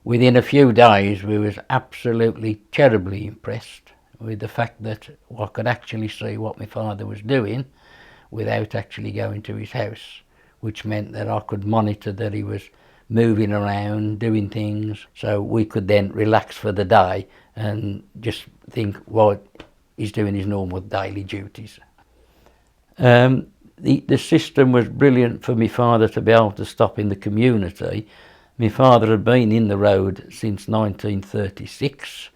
Within a few days we was absolutely terribly impressed with the fact that I could actually see what my father was doing without actually going to his house, which meant that I could monitor that he was moving around, doing things, so we could then relax for the day and just think, well, he's doing his normal daily duties. The system was brilliant for my father to be able to stop in the community. My father had been in the road since 1936,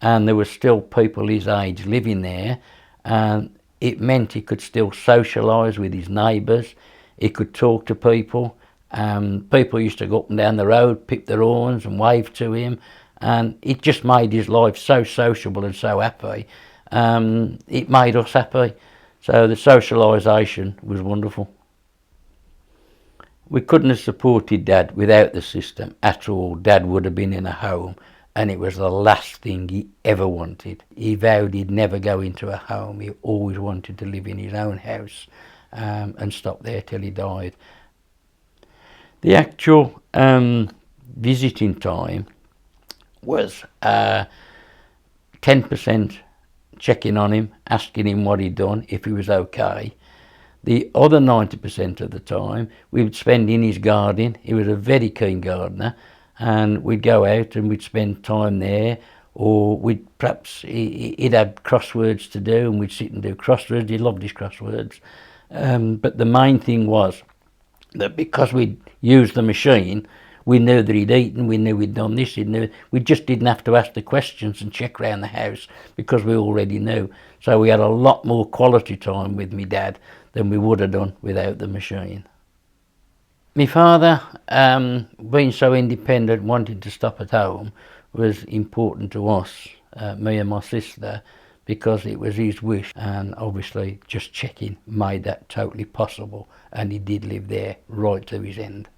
and there were still people his age living there, and it meant he could still socialise with his neighbours. He could talk to people. People used to go up and down the road, pick their horns and wave to him, and it just made his life so sociable and so happy. It made us happy. So the socialisation was wonderful. We couldn't have supported Dad without the system at all. Dad would have been in a home, and it was the last thing he ever wanted. He vowed he'd never go into a home. He always wanted to live in his own house and stop there till he died. The actual visiting time was 10% checking on him, asking him what he'd done, if he was okay. The other 90% of the time we would spend in his garden. He was a very keen gardener, and we'd go out and we'd spend time there, or he'd have crosswords to do and we'd sit and do crosswords. He loved his crosswords. But the main thing was that because we'd used the machine, we knew that he'd eaten, we knew he'd done this, we just didn't have to ask the questions and check around the house because we already knew. So we had a lot more quality time with me Dad than we would have done without the machine. My father, being so independent, wanting to stop at home, was important to us, me and my sister, because it was his wish, and obviously just checking made that totally possible, and he did live there right to his end.